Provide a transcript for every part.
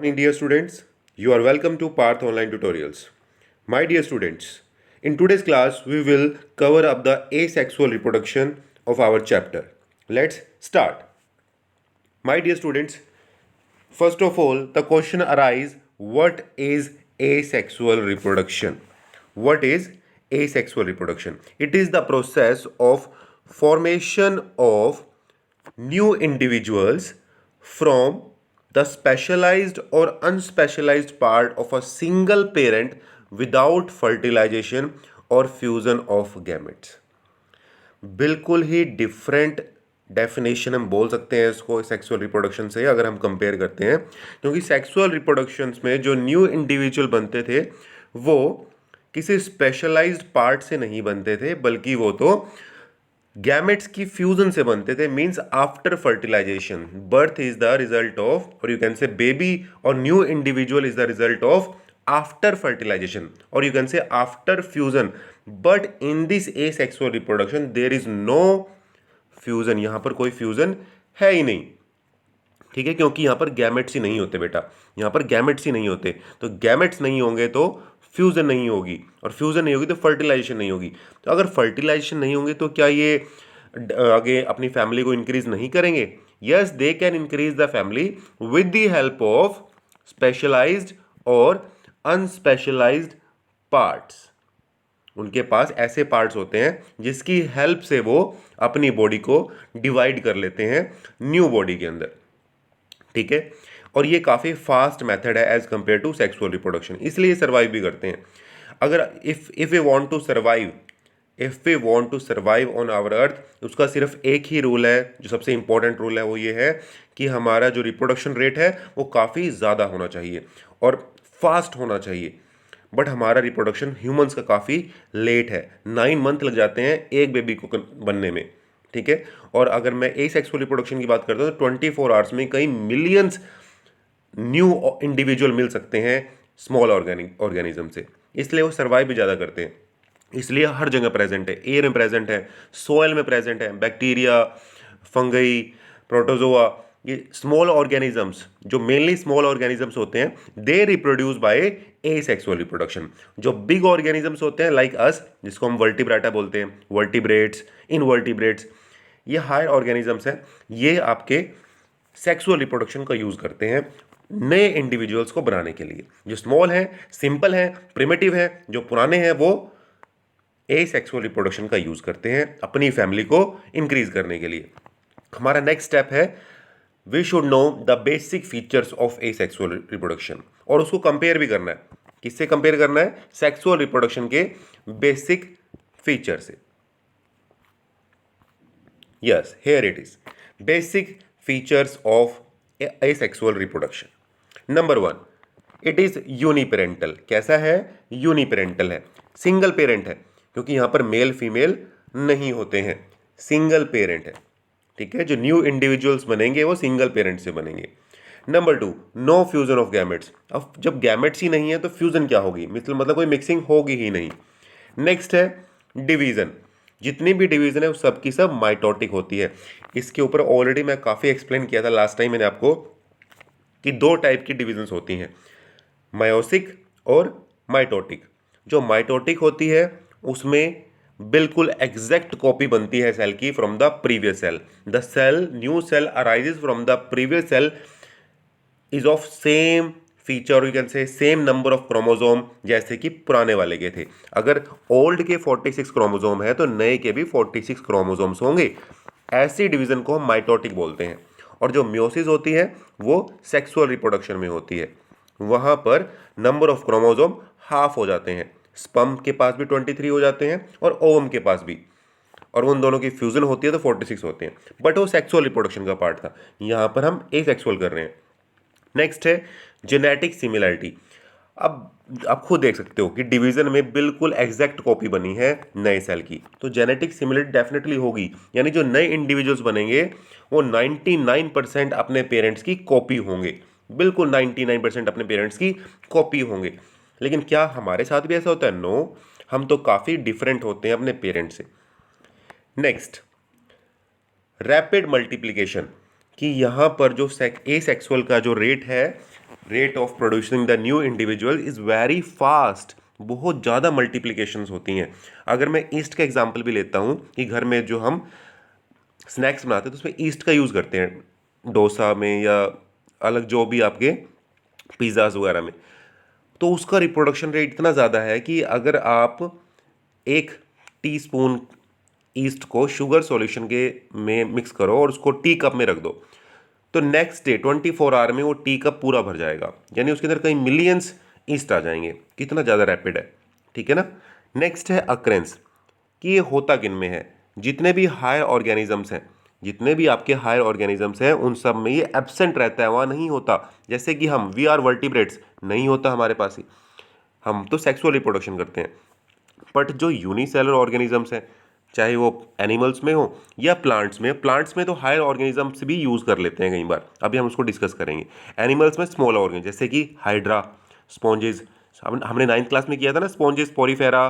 Morning, dear students. You are welcome to Parth Online Tutorials. My dear students, in today's class, we will cover up the asexual reproduction of our chapter. Let's start. My dear students, first of all, the question arises, what is asexual reproduction? What is asexual reproduction? It is the process of formation of new individuals from the specialized or unspecialized part of a single parent without fertilization or fusion of gametes. बिल्कुल ही different definition हम बोल सकते हैं इसको sexual reproduction से अगर हम compare करते हैं, क्योंकि सेक्सुअल रिप्रोडक्शंस में जो न्यू इंडिविजुअल बनते थे वो किसी स्पेशलाइज्ड पार्ट से नहीं बनते थे, बल्कि वो तो गैमेट्स की फ्यूजन से बनते थे. Means after fertilization birth is the result of, और यू कैन से बेबी और new individual is the result of after fertilization, और you can say after fusion. But in this asexual reproduction there is no fusion. यहां पर कोई fusion है ही नहीं. ठीक है, क्योंकि यहां पर गैमेट्स ही नहीं होते बेटा, यहां पर गैमेट्स ही नहीं होते. तो गैमेट्स नहीं होंगे तो फ्यूजन नहीं होगी, और फ्यूजन नहीं होगी तो फर्टिलाइजेशन नहीं होगी. तो अगर फर्टिलाइजेशन नहीं होंगे तो क्या ये आगे अपनी फैमिली को इंक्रीज नहीं करेंगे? Yes, they can increase the family with the help of specialised और अनस्पेशलाइज्ड पार्ट्स. उनके पास ऐसे पार्ट्स होते हैं जिसकी हेल्प से वो अपनी बॉडी को डिवाइड कर लेते हैं न्यू बॉडी के अंदर. ठीक है, और ये काफ़ी फास्ट मेथड है as compare to sexual reproduction, इसलिए सर्वाइव भी करते हैं. अगर if we want to survive on our earth, उसका सिर्फ एक ही रूल है, जो सबसे इंपॉर्टेंट रूल है वो ये है कि हमारा जो रिप्रोडक्शन रेट है वो काफ़ी ज़्यादा होना चाहिए और फास्ट होना चाहिए. बट हमारा रिप्रोडक्शन ह्यूमंस का काफ़ी लेट है. 9 मंथ लग जाते हैं एक बेबी को बनने में. ठीक है, और अगर मैं एसेक्सुअल रिप्रोडक्शन की बात करता हूँ तो 24 आवर्स में कई मिलियंस न्यू इंडिविजुअल मिल सकते हैं स्मॉल ऑर्गेनिज्म से. इसलिए वो सर्वाइव भी ज़्यादा करते हैं. इसलिए हर जगह प्रेजेंट है, एयर में प्रेजेंट है, सॉइल में प्रेजेंट है. बैक्टीरिया, फंगई, प्रोटोजोआ, ये स्मॉल ऑर्गेनिजम्स जो मेनली स्मॉल ऑर्गेनिजम्स होते हैं, they reproduce by asexual reproduction. जो बिग ऑर्गेनिजम्स होते हैं लाइक अस, जिसको हम वर्टिब्रेटा बोलते हैं, वर्टिब्रेट्स, इनवर्टिब्रेट्स, ये हायर ऑर्गेनिजम्स हैं, ये आपके सेक्सुअल रिप्रोडक्शन का यूज करते हैं नए इंडिविजुअल्स को बनाने के लिए. जो स्मॉल है, सिंपल है, प्रिमिटिव है, जो पुराने हैं, वो एसेक्सुअल रिप्रोडक्शन का यूज करते हैं अपनी फैमिली को इंक्रीज करने के लिए. हमारा नेक्स्ट स्टेप है, we should know the basic features of asexual reproduction, और उसको कंपेयर भी करना है. किससे कंपेयर करना है? सेक्सुअल रिप्रोडक्शन के बेसिक फीचर से. Yes, here it is, basic features of asexual reproduction. Number 1, it is uniparental. कैसा है? यूनिपेरेंटल है, सिंगल पेरेंट है, क्योंकि यहां पर मेल फीमेल नहीं होते हैं, सिंगल पेरेंट है. ठीक है, जो न्यू इंडिविजुअल्स बनेंगे वो सिंगल पेरेंट से बनेंगे. Number 2, no fusion of gametes. अब जब गैमेट्स ही नहीं है तो फ्यूजन क्या होगी? मतलब कोई मिक्सिंग होगी ही नहीं. नेक्स्ट है डिवीजन. जितनी भी डिवीजन है वो सब की सब माइटोटिक होती है. इसके ऊपर ऑलरेडी मैं काफ़ी एक्सप्लेन किया था लास्ट टाइम मैंने आपको, कि 2 टाइप की डिवीजन्स होती हैं, मायोसिक और माइटोटिक. जो माइटोटिक होती है उसमें बिल्कुल एग्जैक्ट कॉपी बनती है सेल की from the previous cell. The cell, new cell arises from the previous cell is of same feature, you can say same number of chromosome जैसे कि पुराने वाले के थे. अगर ओल्ड के 46 क्रोमोसोम है तो नए के भी 46 क्रोमोसोम्स होंगे. ऐसी डिवीजन को हम माइटोटिक बोलते हैं. और जो म्योसिस होती है वो सेक्सुअल रिप्रोडक्शन में होती है. वहां पर नंबर ऑफ क्रोमोसोम हाफ हो जाते हैं. स्पर्म के पास भी 23 हो जाते हैं और ओवम के पास भी, और उन दोनों की फ्यूजन होती है तो 46 होते हैं. बट वो सेक्सुअल रिप्रोडक्शन का पार्ट था. यहां पर हम एसेक्सुअल कर रहे हैं. नेक्स्ट है जेनेटिक सिमिलरिटी. अब आप खुद देख सकते हो कि डिवीजन में बिल्कुल एग्जैक्ट कॉपी बनी है नए सेल की, तो जेनेटिक सिमिलरिटी डेफिनेटली होगी. यानी जो नए इंडिविजुअल्स बनेंगे वो 99% अपने पेरेंट्स की कॉपी होंगे. बिल्कुल 99% अपने पेरेंट्स की कॉपी होंगे. लेकिन क्या हमारे साथ भी ऐसा होता है? नो, हम तो काफ़ी डिफरेंट होते हैं अपने पेरेंट्स से. Next, rapid multiplication. कि यहाँ पर जो एसेक्सुअल का जो रेट है rate of producing the new individual is very fast, बहुत ज़्यादा मल्टीप्लिकेशंस होती हैं। अगर मैं ईस्ट का एग्जांपल भी लेता हूँ कि घर में जो हम स्नैक्स बनाते हैं तो उसमें ईस्ट का यूज़ करते हैं, डोसा में या अलग जो भी आपके पिज़्ज़ाज वगैरह में, तो उसका रिप्रोडक्शन रेट इतना ज़्यादा है कि अगर आप 1 टीस्पून ईस्ट को शुगर सॉल्यूशन के में मिक्स करो और उसको टी कप में रख दो, तो नेक्स्ट डे 24 आवर में वो टी कप पूरा भर जाएगा, यानी उसके अंदर कई मिलियंस ईस्ट आ जाएंगे। कितना ज़्यादा रैपिड है, ठीक है ना। नेक्स्ट है अक्रेंस, कि ये होता किन में है। जितने भी हायर ऑर्गेनिजम्स हैं, जितने भी आपके हायर ऑर्गेनिजम्स हैं, उन सब में ये एब्सेंट रहता है, वहाँ नहीं होता। जैसे कि हम वी आर वर्टिब्रेट्स, नहीं होता हमारे पास ही, हम तो सेक्सुअल रिप्रोडक्शन करते हैं। बट जो यूनिसेलर ऑर्गेनिजम्स हैं, चाहे वो एनिमल्स में हो या प्लांट्स में तो हायर ऑर्गेनिजम्स भी यूज़ कर लेते हैं कई बार, अभी हम उसको डिस्कस करेंगे। एनिमल्स में स्मॉल ऑर्गेन जैसे कि हाइड्रा, स्पॉन्जेस, हमने 9th क्लास में किया था ना, स्पॉन्जेस, पोरीफेरा,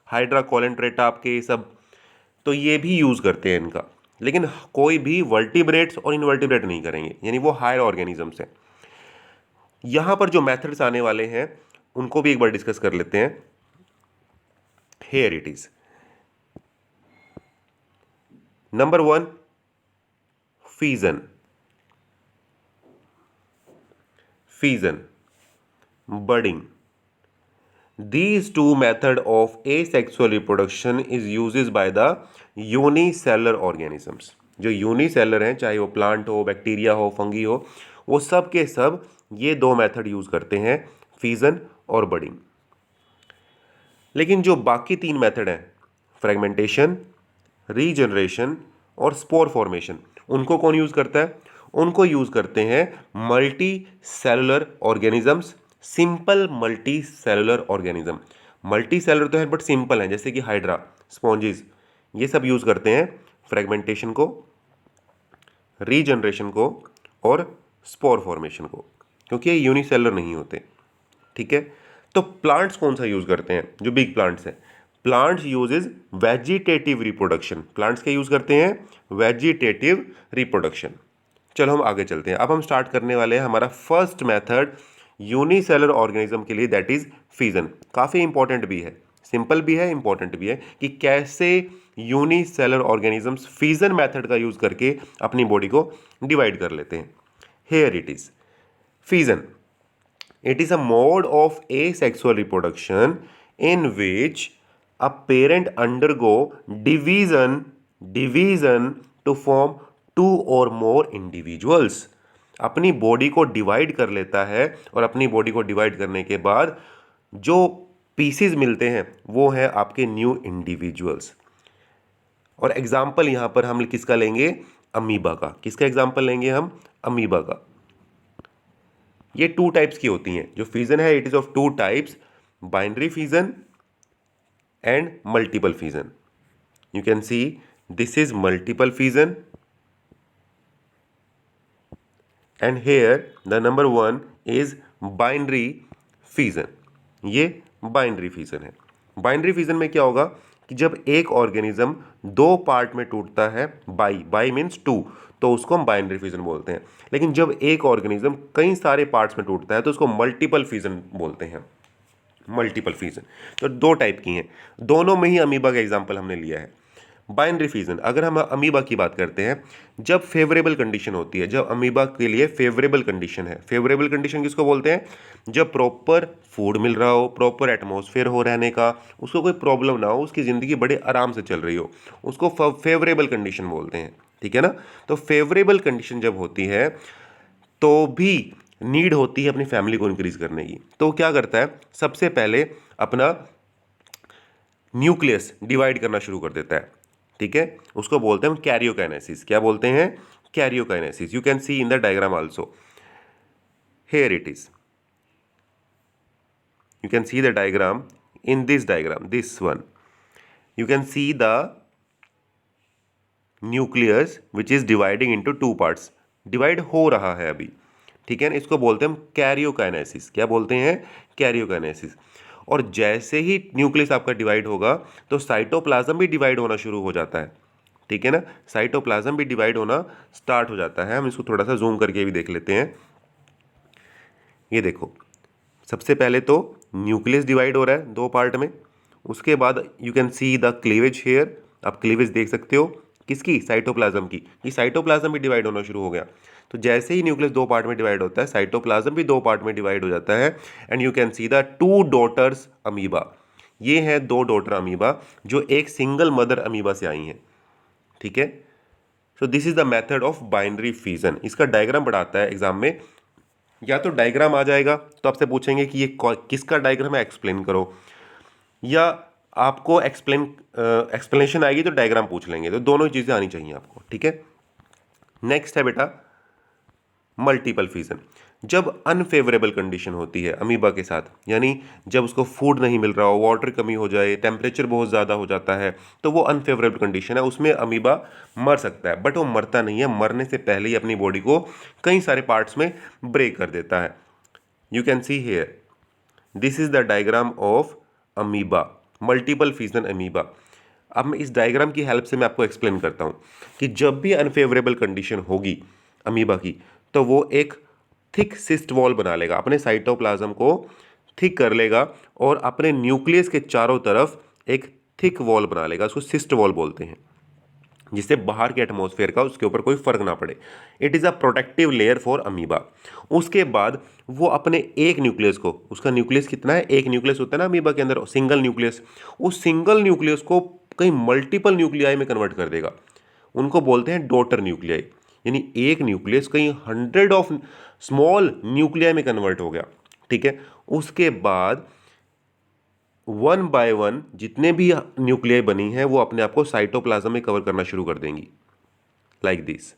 हाइड्रा, कोलेंट्रेटा, आपके ये सब, तो ये भी यूज़ करते हैं इनका। लेकिन कोई भी वर्टिब्रेट्स और इनवर्टिब्रेट नहीं करेंगे, यानी वो हायर ऑर्गेनिजम्स हैं। यहाँ पर जो मेथड्स आने वाले हैं उनको भी एक बार डिस्कस कर लेते हैं। Here it is number 1, fission, budding. These two method of asexual reproduction is used by the unicellular organisms. जो यूनिसेलर हैं, चाहे वो प्लांट हो, बैक्टीरिया हो, फंगी हो, वो सब के सब ये दो मेथड यूज करते हैं, फिजन और बडिंग। लेकिन जो बाकी 3 मेथड हैं, फ्रेगमेंटेशन, रीजनरेशन और स्पोर फॉर्मेशन, उनको कौन यूज करता है? उनको यूज करते हैं multi cellular organisms, simple multi cellular organism. Multi cellular तो है बट सिंपल है, जैसे कि हाइड्रा, स्पॉन्जेस, ये सब यूज करते हैं फ्रेगमेंटेशन को, रीजनरेशन को और स्पोर फॉर्मेशन को, क्योंकि ये यूनिसेलुलर नहीं होते, ठीक है। तो प्लांट्स कौन सा यूज करते हैं? जो बिग प्लांट्स हैं, plants uses vegetative reproduction. Plants क्या यूज करते हैं? Vegetative reproduction. चलो हम आगे चलते हैं। अब हम स्टार्ट करने वाले हैं हमारा फर्स्ट मेथड यूनिसेलुलर ऑर्गेनिज्म के लिए, दैट इज फिजन। काफी इंपॉर्टेंट भी है, सिंपल भी है, इंपॉर्टेंट भी है कि कैसे यूनिसेलुलर ऑर्गेनिजम्स फिजन मेथड का यूज करके अपनी बॉडी को डिवाइड कर लेते हैं। Here it is fission. It is a mode of asexual reproduction in which a parent undergo division to form 2 or more individuals. अपनी बॉडी को डिवाइड कर लेता है और अपनी बॉडी को डिवाइड करने के बाद जो पीसेस मिलते हैं वो है आपके न्यू इंडिविजुअल्स। और एग्जाम्पल यहां पर हम किसका लेंगे? अमीबा का। किसका एग्जाम्पल लेंगे हम? अमीबा का। ये 2 टाइप्स की होती हैं जो फिजन है, it is of 2 types, binary fission and multiple fission. You can see this is multiple fission and here the number 1 is binary fission. ये बाइनरी फिजन है। बाइनरी फिजन में क्या होगा कि जब एक ऑर्गेनिज्म 2 पार्ट में टूटता है, बाई मीन्स 2, तो उसको हम बाइनरी फिजन बोलते हैं। लेकिन जब एक ऑर्गेनिज्म कई सारे पार्ट्स में टूटता है तो उसको मल्टीपल फिजन बोलते हैं। मल्टीपल फिजन तो 2 टाइप की हैं, दोनों में ही अमीबा का एग्जांपल हमने लिया है। बाइनरी फिजन, अगर हम अमीबा की बात करते हैं, जब फेवरेबल कंडीशन होती है, जब अमीबा के लिए फेवरेबल कंडीशन है। फेवरेबल कंडीशन किसको बोलते हैं? जब प्रॉपर फूड मिल रहा हो, प्रॉपर एटमॉस्फेयर हो रहने का, उसको कोई प्रॉब्लम ना हो, उसकी ज़िंदगी बड़े आराम से चल रही हो, उसको फेवरेबल कंडीशन बोलते हैं, ठीक है ना। तो फेवरेबल कंडीशन जब होती है तो भी नीड होती है अपनी फैमिली को इंक्रीज करने की, तो क्या करता है? सबसे पहले अपना न्यूक्लियस डिवाइड करना शुरू कर देता है, ठीक है। उसको बोलते हैं कैरियोकाइनेसिस। क्या बोलते हैं? Karyokinesis. You can C in the diagram also. Here it is, you can see the diagram. In this diagram, this one, you can see the nucleus which is dividing into 2 parts. Divide हो रहा है अभी, ठीक है ना। इसको बोलते हैं हम कैरियोकाइनेसिस। क्या बोलते हैं? कैरियोकाइनेसिस। और जैसे ही न्यूक्लियस आपका डिवाइड होगा तो साइटोप्लाज्म भी डिवाइड होना शुरू हो जाता है, ठीक है ना। साइटोप्लाज्म भी डिवाइड होना स्टार्ट हो जाता है। हम इसको थोड़ा सा जूम करके भी देख लेते हैं। ये देखो, सबसे पहले तो न्यूक्लियस डिवाइड हो रहा है दो पार्ट में, उसके बाद you can see the cleavage here, आप क्लीवेज देख सकते हो किसकी, साइटोप्लाज्म की। ये साइटोप्लाज्म भी डिवाइड होना शुरू हो गया। तो जैसे ही न्यूक्लियस दो पार्ट में डिवाइड होता है, साइटोप्लाज्म भी दो पार्ट में डिवाइड हो जाता है। And you can see the two daughters amoeba, ये हैं दो डॉटर अमीबा जो एक सिंगल मदर अमीबा से आई हैं, ठीक है। So this is the method of binary fission. इसका डायग्राम बढ़ाता है एग्जाम में, या तो डायग्राम आ जाएगा तो आपसे पूछेंगे कि ये किसका डायग्राम है, एक्सप्लेन करो, या आपको एक्सप्लेनेशन आएगी तो डायग्राम पूछ लेंगे। तो दोनों चीज़ें आनी चाहिए आपको, ठीक है। नेक्स्ट है बेटा मल्टीपल फिजन। जब अनफेवरेबल कंडीशन होती है अमीबा के साथ, यानी जब उसको फूड नहीं मिल रहा हो, वाटर कमी हो जाए, टेम्परेचर बहुत ज़्यादा हो जाता है, तो वो अनफेवरेबल कंडीशन है, उसमें अमीबा मर सकता है। बट वो मरता नहीं है, मरने से पहले ही अपनी बॉडी को कई सारे पार्ट्स में ब्रेक कर देता है। You can see here, this is the diagram of amoeba, multiple fission amoeba. अब मैं इस डायग्राम की हेल्प से मैं आपको एक्सप्लेन करता हूँ कि जब भी अनफेवरेबल कंडीशन होगी अमीबा की, तो वो एक थिक सिस्ट वॉल बना लेगा, अपने साइटोप्लाज्म को थिक कर लेगा और अपने न्यूक्लियस के चारों तरफ एक थिक वॉल बना लेगा, उसको सिस्ट वॉल बोलते हैं, जिससे बाहर के एटमॉस्फेयर का उसके ऊपर कोई फर्क ना पड़े। It is a protective layer for amoeba. उसके बाद वो अपने एक न्यूक्लियस को, उसका न्यूक्लियस कितना है, एक न्यूक्लियस होता है ना अमीबा के अंदर, सिंगल न्यूक्लियस, उस सिंगल न्यूक्लियस को कई मल्टीपल न्यूक्लियाई में कन्वर्ट कर देगा। उनको बोलते हैं डॉटर न्यूक्लियाई, यानी एक न्यूक्लियस कई 100 ऑफ स्मॉल न्यूक्लियाई में कन्वर्ट हो गया, ठीक है। उसके बाद वन बाय वन जितने भी न्यूक्लियाई बनी हैं वो अपने आप को साइटोप्लाज्म में कवर करना शुरू कर देंगी, लाइक दिस।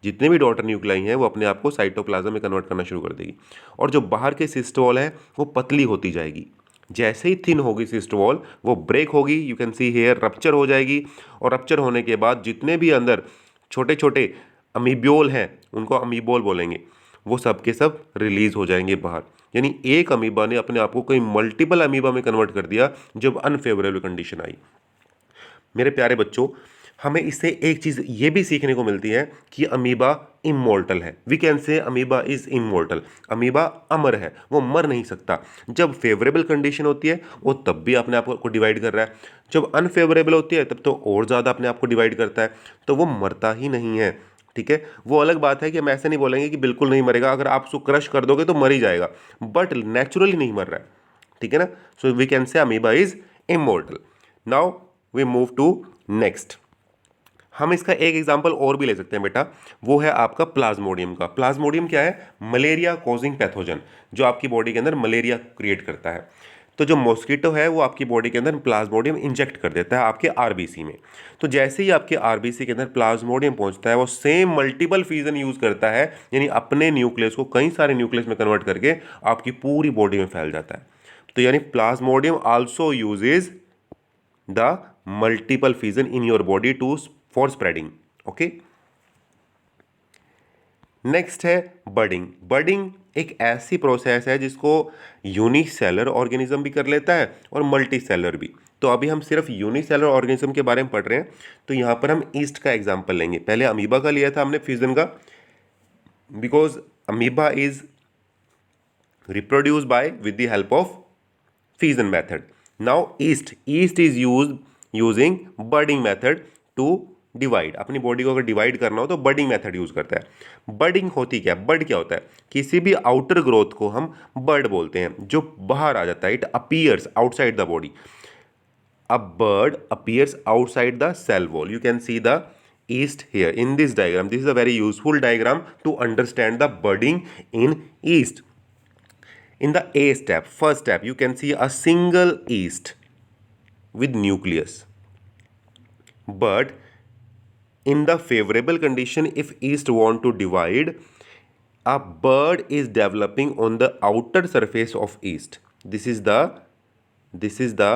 जितने भी डॉटर न्यूक्लियाई हैं वो अपने आप को साइटोप्लाज्म में कन्वर्ट करना शुरू कर देगी। और जो बाहर के सिस्ट वॉल है वो पतली होती जाएगी, जैसे ही थिन होगी सिस्ट वॉल वो ब्रेक होगी, you can see here, rupture हो जाएगी। और रप्चर होने के बाद जितने भी अंदर छोटे छोटे अमीब्योल हैं, उनको अमीबोल बोलेंगे, वो सब के सब रिलीज हो जाएंगे बाहर। यानी एक अमीबा ने अपने आप को कई मल्टीपल अमीबा में कन्वर्ट कर दिया जब अनफेवरेबल कंडीशन आई। मेरे प्यारे बच्चों, हमें इससे एक चीज़ ये भी सीखने को मिलती है कि अमीबा इमोर्टल है। We can say amoeba is immortal, amoeba अमर है, वो मर नहीं सकता। जब फेवरेबल कंडीशन होती है वो तब भी अपने आप को डिवाइड कर रहा है, जब अनफेवरेबल होती है तब तो और ज़्यादा अपने आप को डिवाइड करता है, तो वो मरता ही नहीं है, ठीक है। वो अलग बात है कि हम ऐसे नहीं बोलेंगे कि बिल्कुल नहीं मरेगा, अगर आप उसको क्रश कर दोगे तो मर ही जाएगा, बट नेचुरली नहीं मर रहा है, ठीक है ना। So we can say amoeba is immortal. Now we move to next. हम इसका एक एग्जांपल और भी ले सकते हैं बेटा, वो है आपका प्लाज्मोडियम का। प्लाज्मोडियम क्या है, मलेरिया कॉजिंग पैथोजन, जो आपकी बॉडी के अंदर मलेरिया क्रिएट करता है। तो जो मॉस्किटो है वो आपकी बॉडी के अंदर प्लाज्मोडियम इंजेक्ट कर देता है आपके आरबीसी में। तो जैसे ही आपके आरबीसी के अंदर प्लाज्मोडियम पहुंचता है, वो सेम मल्टीपल फ्यूजन यूज करता है, यानी अपने न्यूक्लियस को कई सारे न्यूक्लियस में कन्वर्ट करके आपकी पूरी बॉडी में फैल जाता है। तो यानी plasmodium also uses the multiple fusion in your body to for spreading, okay. Next है बडिंग। बडिंग एक ऐसी प्रोसेस है जिसको यूनिसेलर ऑर्गेनिज्म भी कर लेता है और मल्टी सेलर भी। तो अभी हम सिर्फ यूनिसेलर ऑर्गेनिज्म के बारे में पढ़ रहे हैं, तो यहाँ पर हम ईस्ट का एग्जाम्पल लेंगे। पहले अमीबा का लिया था हमने फ्यूजन का, because amoeba is reproduce by with the help of fusion method. Now yeast is using budding method to divide. अपनी बॉडी को अगर डिवाइड करना हो तो बडिंग मेथड यूज करता है। बडिंग होती क्या है, बड क्या होता है, किसी भी आउटर ग्रोथ को हम बर्ड बोलते हैं, जो बाहर आ जाता है। It appears outside the body, a bud appears outside the cell wall. You can see the yeast here in this diagram. This is a very useful diagram to understand the budding in yeast. In the A step, first step, you can see a single yeast with nucleus. But in the favorable condition, if yeast want to divide, a bud is developing on the outer surface of yeast. This is the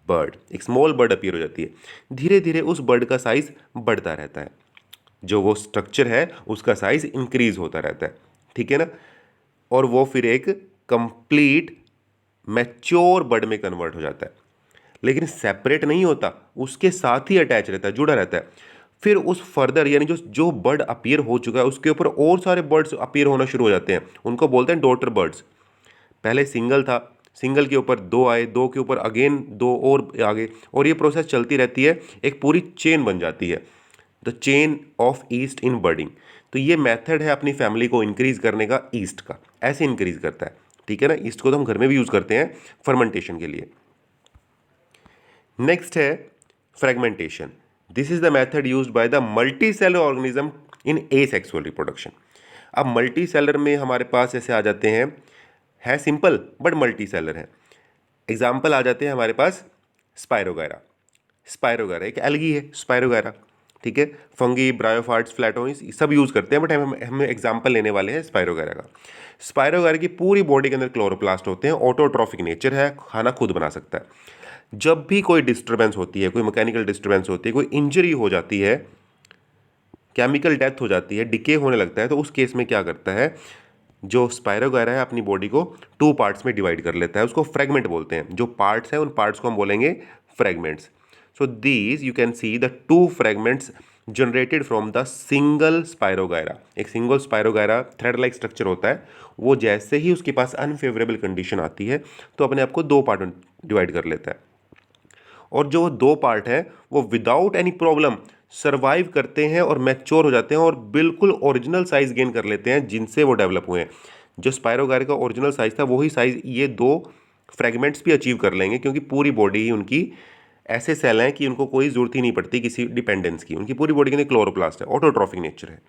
bird. एक small bird appear हो जाती है, धीरे धीरे उस bird का size बढ़ता रहता है, जो वो स्ट्रक्चर है उसका साइज इंक्रीज होता रहता है, ठीक है ना। और वो फिर एक कंप्लीट मैच्योर बर्ड में कन्वर्ट हो जाता है, लेकिन सेपरेट नहीं होता, उसके साथ ही अटैच रहता है, जुड़ा रहता है। फिर उस फर्दर यानी जो जो बर्ड अपीयर हो चुका है उसके ऊपर और सारे बर्ड्स अपीयर होना शुरू हो जाते हैं, उनको बोलते हैं डॉटर बर्ड्स। पहले सिंगल था, सिंगल के ऊपर दो आए, दो के ऊपर अगेन दो और आगे, और ये प्रोसेस चलती रहती है, एक पूरी चेन बन जाती है, द चेन ऑफ ईस्ट इन बर्डिंग। तो ये मेथड है अपनी फैमिली को इंक्रीज करने का ईस्ट का, ऐसे इंक्रीज करता है। ठीक है ना, ईस्ट को तो हम घर में भी यूज करते हैं फर्मेंटेशन के लिए। नेक्स्ट है fragmentation. This is the method used by the multi cellular organism in asexual reproduction. अब मल्टी सेलर में हमारे पास ऐसे आ जाते हैं, है सिंपल बट मल्टी सेलर है। एग्जाम्पल आ जाते हैं हमारे पास स्पायरोगायरा। स्पायरोगायरा एक एल्गी है, स्पायरोगायरा। ठीक है, फंगी, ब्रायोफाइट्स, फ्लैटोइस सब यूज करते हैं, बट हम एग्जाम्पल लेने वाले हैं स्पायरोगायरा का। स्पायरोगायरा की पूरी बॉडी के अंदर क्लोरोप्लास्ट होते हैं, ऑटोट्रॉफिक नेचर है, खाना खुद बना सकता है। जब भी कोई डिस्टर्बेंस होती है, कोई मैकेनिकल डिस्टर्बेंस होती है, कोई इंजरी हो जाती है, केमिकल डेथ हो जाती है, डिके होने लगता है, तो उस केस में क्या करता है, जो स्पायरोगायरा है अपनी बॉडी को टू पार्ट्स में डिवाइड कर लेता है, उसको फ्रेगमेंट बोलते हैं। जो पार्ट्स हैं उन पार्ट्स को हम बोलेंगे fragments. So these you can see the two fragments generated from the single spirogyra. एक single spirogyra thread like structure होता है, वो जैसे ही उसके पास अनफेवरेबल कंडीशन आती है तो अपने आप को दो पार्ट में डिवाइड कर लेता है, और जो दो पार्ट है वो विदाउट एनी प्रॉब्लम सर्वाइव करते हैं और मैच्योर हो जाते हैं और बिल्कुल ओरिजिनल साइज गेन कर लेते हैं जिनसे वो डेवलप हुए हैं। जो स्पायरोगायरा का ओरिजिनल साइज था वही साइज ये दो फ्रेगमेंट्स भी अचीव कर लेंगे, क्योंकि पूरी बॉडी ही उनकी ऐसे सेल हैं कि उनको कोई जरूरत ही नहीं पड़ती किसी डिपेंडेंस की, उनकी पूरी बॉडी के अंदर क्लोरोप्लास्ट है, ऑटोट्रॉफिक नेचर है।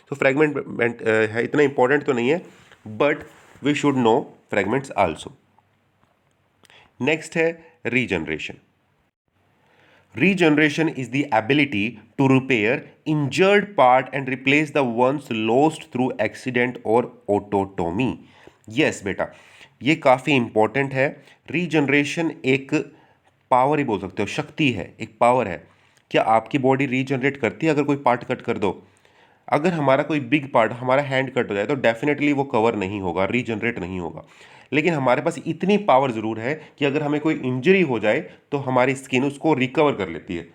तो फ्रेगमेंट है, इतना इंपॉर्टेंट तो नहीं है, but we should know fragments also. Next है regeneration. Regeneration is the ability to repair injured part and replace the ones lost through accident or autotomy. Yes बेटा, ये काफ़ी इंपॉर्टेंट है। रीजनरेशन एक पावर ही बोल सकते हो, शक्ति है, एक पावर है। क्या आपकी बॉडी रीजनरेट करती है अगर कोई पार्ट कट कर दो? अगर हमारा कोई बिग पार्ट, हमारा हैंड कट हो जाए तो डेफिनेटली वो कवर नहीं होगा, रीजनरेट नहीं होगा। लेकिन हमारे पास इतनी पावर ज़रूर है कि अगर हमें कोई इंजरी हो जाए तो हमारी स्किन उसको रिकवर कर लेती है।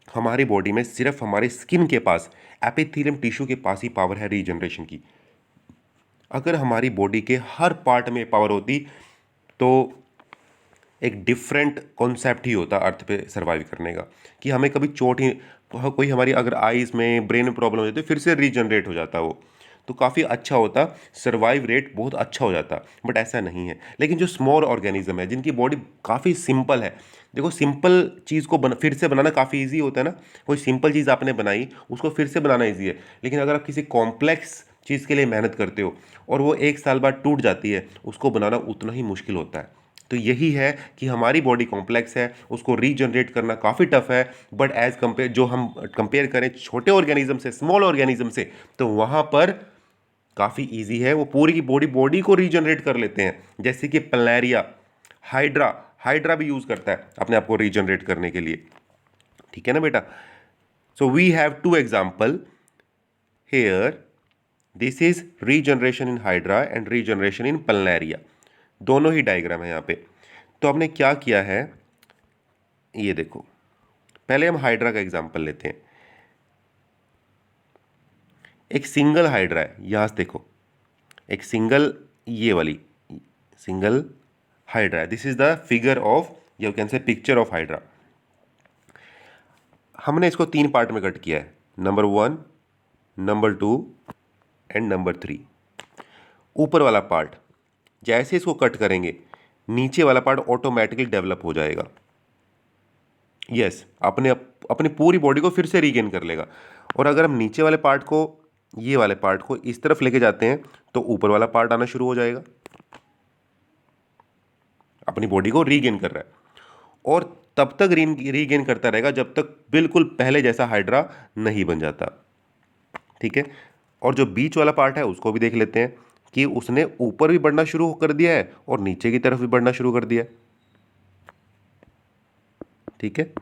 हमारी बॉडी में सिर्फ हमारी स्किन के पास, एपिथेलियम टिश्यू के पास ही पावर है रीजनरेशन की। अगर हमारी बॉडी के हर पार्ट में पावर होती तो एक डिफरेंट कॉन्सेप्ट ही होता अर्थ पे सर्वाइव करने का, कि हमें कभी चोट ही, कोई हमारी अगर आईज में, ब्रेन में प्रॉब्लम हो जाती है, फिर से रीजनरेट हो जाता वो, तो काफ़ी अच्छा होता, सर्वाइव रेट बहुत अच्छा हो जाता। बट ऐसा नहीं है। लेकिन जो स्मॉल ऑर्गेनिज्म है जिनकी बॉडी काफ़ी सिंपल है, देखो सिंपल चीज़ को फिर से बनाना काफ़ी ईजी होता है ना। कोई सिंपल चीज़ आपने बनाई, उसको फिर से बनाना ईजी है, लेकिन अगर आप किसी कॉम्प्लेक्स चीज़ के लिए मेहनत करते हो और वो एक साल बाद टूट जाती है, उसको बनाना उतना ही मुश्किल होता है। तो यही है कि हमारी बॉडी कॉम्प्लेक्स है, उसको रीजनरेट करना काफ़ी टफ है, बट एज कंपेयर, जो हम कंपेयर करें छोटे ऑर्गेनिज्म से, स्मॉल ऑर्गेनिज्म से, तो वहाँ पर काफ़ी इजी है, वो पूरी की बॉडी को रीजनरेट कर लेते हैं। जैसे कि प्लैरिया, हाइड्रा, हाइड्रा भी यूज़ करता है अपने आप को रीजनरेट करने के लिए। ठीक है ना बेटा। So we have two example here, this is regeneration in hydra and regeneration in planaria, दोनों ही डायग्राम है यहाँ पे। तो हमने क्या किया है, ये देखो, पहले हम हाइड्रा का एग्जाम्पल लेते हैं। एक सिंगल हाइड्रा है, यहाँ से देखो, एक सिंगल, ये वाली सिंगल हाइड्रा है। This is the figure of, you can से पिक्चर ऑफ हाइड्रा। हमने इसको तीन पार्ट में कट किया है, नंबर 1, नंबर 2 एंड नंबर 3। ऊपर वाला पार्ट जैसे इसको कट करेंगे, नीचे वाला पार्ट ऑटोमेटिकली डेवलप हो जाएगा। यस, अपनी पूरी बॉडी को फिर से रीगेन कर लेगा। और अगर हम नीचे वाले पार्ट को, ये वाले पार्ट को इस तरफ लेके जाते हैं तो ऊपर वाला पार्ट आना शुरू हो जाएगा, अपनी बॉडी को रीगेन कर रहा है, और तब तक रीगेन करता रहेगा जब तक बिल्कुल पहले जैसा हाइड्रा नहीं बन जाता। ठीक है। और जो बीच वाला पार्ट है उसको भी देख लेते हैं कि उसने ऊपर भी बढ़ना शुरू कर दिया है और नीचे की तरफ भी बढ़ना शुरू कर दिया है। ठीक है।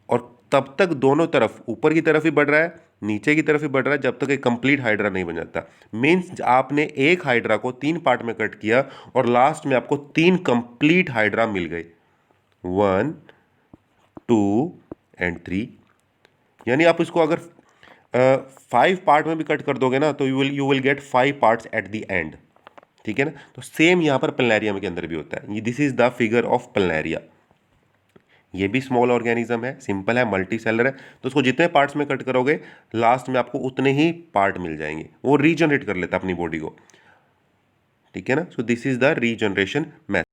और तब तक दोनों तरफ, ऊपर की तरफ भी बढ़ रहा है, नीचे की तरफ भी बढ़ रहा है, जब तक एक कंप्लीट हाइड्रा नहीं बन जाता। मीन्स आपने एक हाइड्रा को 3 पार्ट में कट किया और लास्ट में आपको 3 कंप्लीट हाइड्रा मिल गए, 1, 2 एंड 3। यानी आप इसको अगर 5 पार्ट में भी कट कर दोगे ना तो you will get 5 parts at the end, ठीक है ना। तो सेम यहाँ पर प्लैनेरियम के अंदर भी होता है। This is the figure of planaria. ये भी स्मॉल ऑर्गेनिज्म है, सिंपल है, मल्टी सेलर है, तो उसको जितने पार्ट्स में कट करोगे लास्ट में आपको उतने ही पार्ट मिल जाएंगे। वो रीजनरेट कर लेता है अपनी बॉडी को, ठीक है ना। So this is the regeneration method.